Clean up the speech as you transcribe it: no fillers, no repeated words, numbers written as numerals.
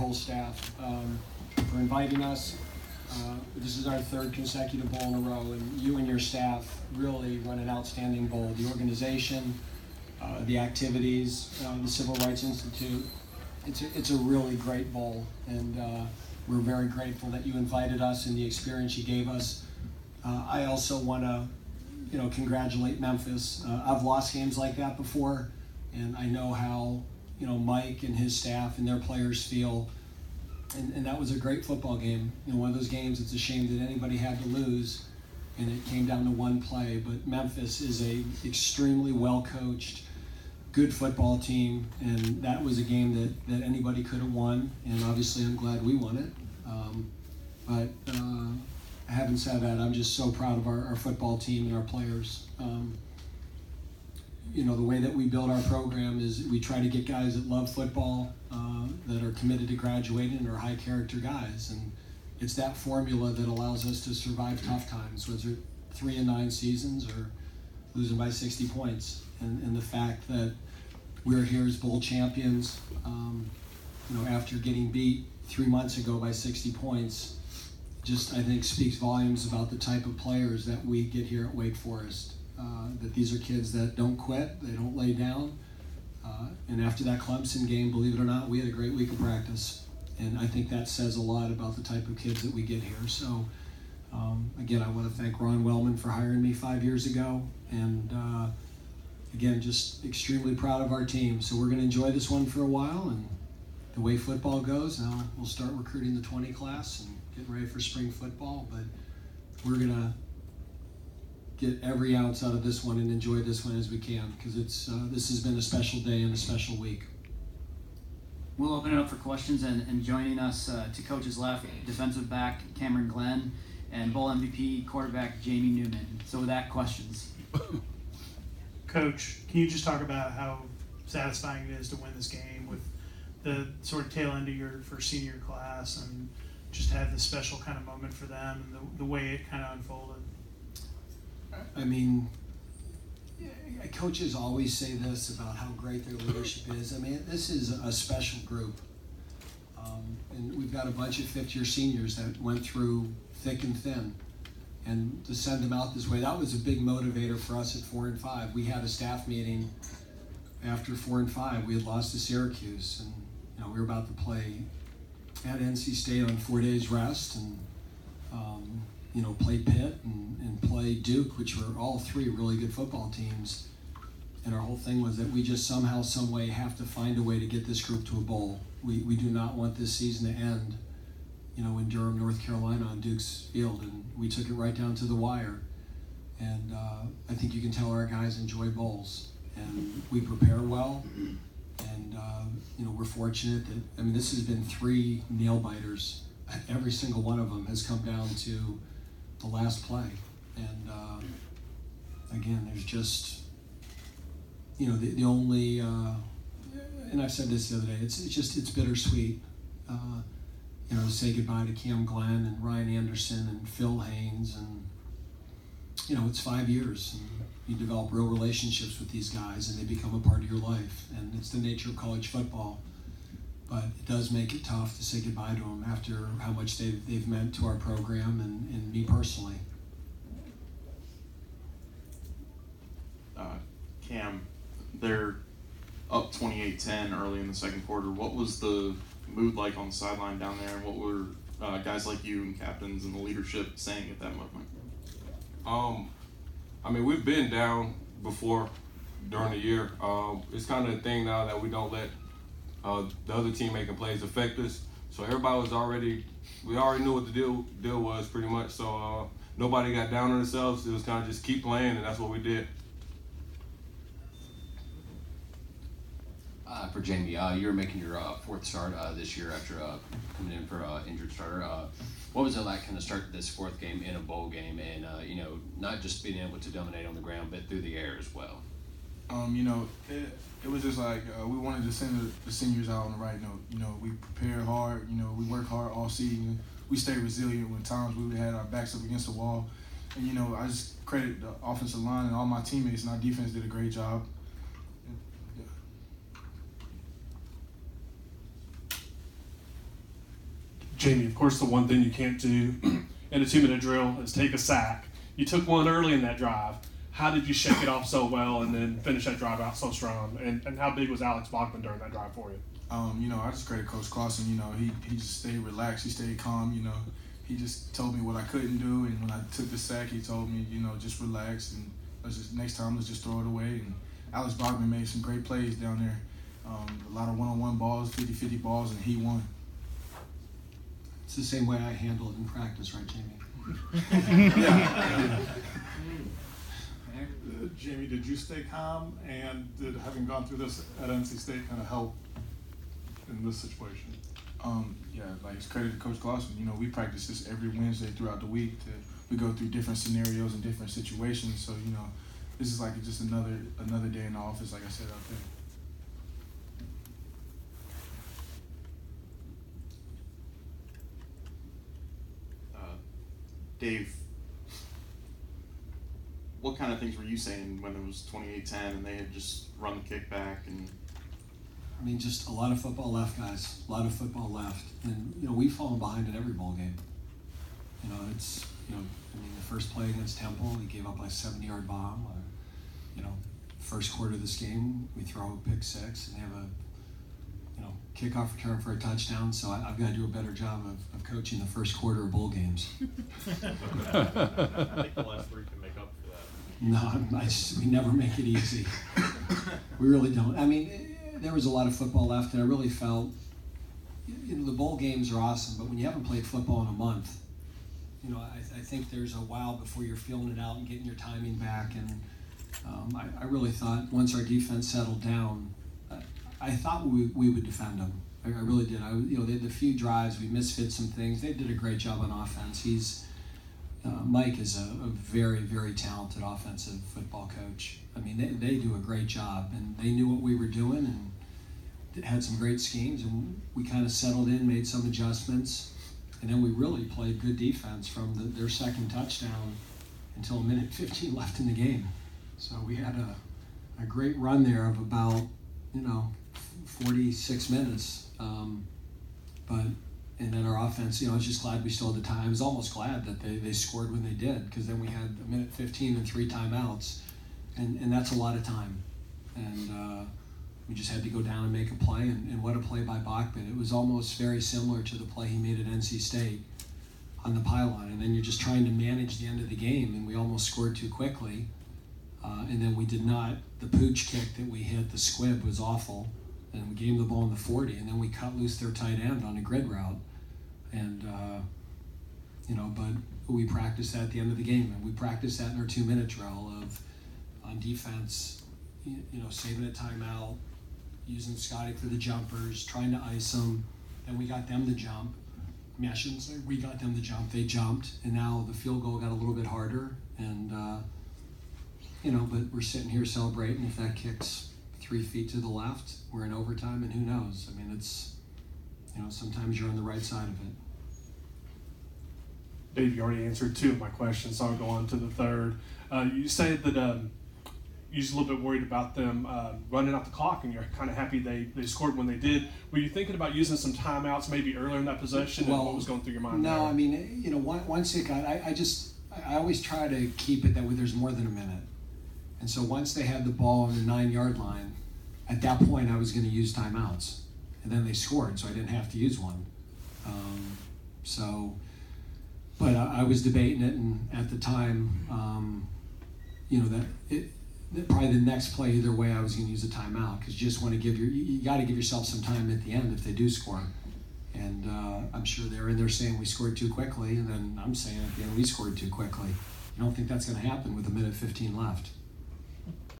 whole staff for inviting us. This is our third consecutive bowl in a row, and you and your staff really run an outstanding bowl. The organization, the activities, the Civil Rights Institute, it's a really great bowl, and we're very grateful that you invited us and the experience you gave us. I also want to, congratulate Memphis. I've lost games like that before, and I know how, Mike and his staff and their players feel. And that was a great football game. One of those games, it's a shame that anybody had to lose, and it came down to one play. But Memphis is a extremely well-coached, good football team, and that was a game that anybody could have won, and obviously I'm glad we won it. But having said that, I'm just so proud of our football team and our players. The way that we build our program is we try to get guys that love football, that are committed to graduating and are high character guys. And it's that formula that allows us to survive tough times, whether it's 3-9 seasons or losing by 60 points. And the fact that we're here as bowl champions, after getting beat 3 months ago by 60 points, I think speaks volumes about the type of players that we get here at Wake Forest. That these are kids that don't quit, they don't lay down. And after that Clemson game, believe it or not, we had a great week of practice. And I think that says a lot about the type of kids that we get here. So, again, I want to thank Ron Wellman for hiring me 5 years ago. And again, just extremely proud of our team. So we're going to enjoy this one for a while. And the way football goes, now we'll start recruiting the 20 class and getting ready for spring football. But we're going to get every ounce out of this one and enjoy this one as we can, because this has been a special day and a special week. We'll open it up for questions, and joining us to coach's left, defensive back Cameron Glenn, and bowl MVP quarterback Jamie Newman. So with that, questions. Coach, can you just talk about how satisfying it is to win this game with the sort of tail end of your first senior class, and just have this special kind of moment for them and the way it kind of unfolded? I mean, coaches always say this about how great their leadership is. I mean, this is a special group. And we've got a bunch of fifth-year seniors that went through thick and thin. And to send them out this way, that was a big motivator for us at 4 and 5. We had a staff meeting after 4 and 5. We had lost to Syracuse, and we were about to play at NC State on 4 days rest, and play Pitt and play Duke, which were all three really good football teams. And our whole thing was that we just somehow, some way have to find a way to get this group to a bowl. We do not want this season to end, in Durham, North Carolina on Duke's field. And we took it right down to the wire. And I think you can tell our guys enjoy bowls. And we prepare well. And, we're fortunate that, this has been 3 nail biters. Every single one of them has come down to the last play. And again, there's just, the only, and I've said this the other day, it's bittersweet, to say goodbye to Cam Glenn and Ryan Anderson and Phil Haynes, and, it's 5 years, and you develop real relationships with these guys, and they become a part of your life, and it's the nature of college football. But it does make it tough to say goodbye to them after how much they've meant to our program and me personally. Cam, they're up 28-10 early in the second quarter. What was the mood like on the sideline down there, and what were guys like you and captains and the leadership saying at that moment? We've been down before during the year. It's kind of a thing now that we don't let the other team making plays affect us. So everybody was we already knew what the deal was pretty much. So nobody got down on themselves. It was kind of just keep playing, and that's what we did. For Jamie, you were making your fourth start this year after coming in for injured starter. What was it like kind of start this fourth game in a bowl game, and not just being able to dominate on the ground, but through the air as well? It was just like we wanted to send the seniors out on the right note. We prepared hard. We worked hard all season. We stayed resilient when times we had our backs up against the wall. And, I just credit the offensive line and all my teammates, and our defense did a great job. Jamie, of course, the one thing you can't do in a 2-minute drill is take a sack. You took one early in that drive. How did you shake it off so well and then finish that drive out so strong? And how big was Alex Bachman during that drive for you? I just credit Coach Clawson. He just stayed relaxed. He stayed calm. He just told me what I couldn't do, and when I took the sack, he told me, just relax and next time let's just throw it away. And Alex Bachman made some great plays down there. A lot of one-on-one balls, 50-50 balls, and he won. It's the same way I handle it in practice, right, Jamie? Yeah. Jamie, did you stay calm, and did having gone through this at NC State kind of help in this situation? It's credit to Coach Clawson. We practice this every Wednesday throughout the week. We go through different scenarios and different situations. So this is like just another day in the office, like I said out there. Dave, what kind of things were you saying when it was 28-10 and they had just run the kickback? And I mean, just a lot of football left, guys. A lot of football left. And, we've fallen behind in every ball game. The first play against Temple, we gave up like a 70-yard bomb. First quarter of this game, we throw a pick six and they have a, kickoff return for a touchdown. So I've got to do a better job of coaching the first quarter of bowl games. I think the last three can make up for that. No, we never make it easy. We really don't. I mean, there was a lot of football left, and I really felt, the bowl games are awesome, but when you haven't played football in a month, I think there's a while before you're feeling it out and getting your timing back. And I really thought once our defense settled down, I thought we would defend them. I really did. They had a few drives, we misfit some things. They did a great job on offense. Mike is a very, very talented offensive football coach. I mean, they do a great job, and they knew what we were doing and had some great schemes, and we kind of settled in, made some adjustments, and then we really played good defense from their second touchdown until a minute 15 left in the game. So we had a great run there of about, 46 minutes. And then our offense, I was just glad we still had the time. I was almost glad that they scored when they did, because then we had a minute 15 and 3 timeouts, and that's a lot of time. And we just had to go down and make a play, and what a play by Bachman. It was almost very similar to the play he made at NC State on the pylon, and then you're just trying to manage the end of the game, and we almost scored too quickly. And then we did not, the pooch kick that we hit, the squib was awful, and we gave them the ball in the 40, and then we cut loose their tight end on a grid route. And, but we practiced that at the end of the game, and we practiced that in our 2-minute drill of, on defense, saving a timeout, using Scotty for the jumpers, trying to ice them. Then we got them to jump. I mean, I shouldn't say we got them to jump, they jumped, and now the field goal got a little bit harder, and, but we're sitting here celebrating. If that kicks 3 feet to the left, we're in overtime, and who knows? I mean, it's, sometimes you're on the right side of it. Dave, you already answered 2 of my questions, so I'll go on to the third. You said that you're just a little bit worried about them running out the clock, and you're kind of happy they scored when they did. Were you thinking about using some timeouts maybe earlier in that possession, and what was going through your mind? No, there? I mean, once it got, I always try to keep it that way there's more than a minute. And so once they had the ball on the 9-yard line, at that point I was going to use timeouts. And then they scored, so I didn't have to use one. But I was debating it, and at the time, that probably the next play either way I was going to use a timeout, because you just want to you got to give yourself some time at the end if they do score. And I'm sure they're in there saying we scored too quickly, and then I'm saying at the end we scored too quickly. I don't think that's going to happen with a minute 15 left.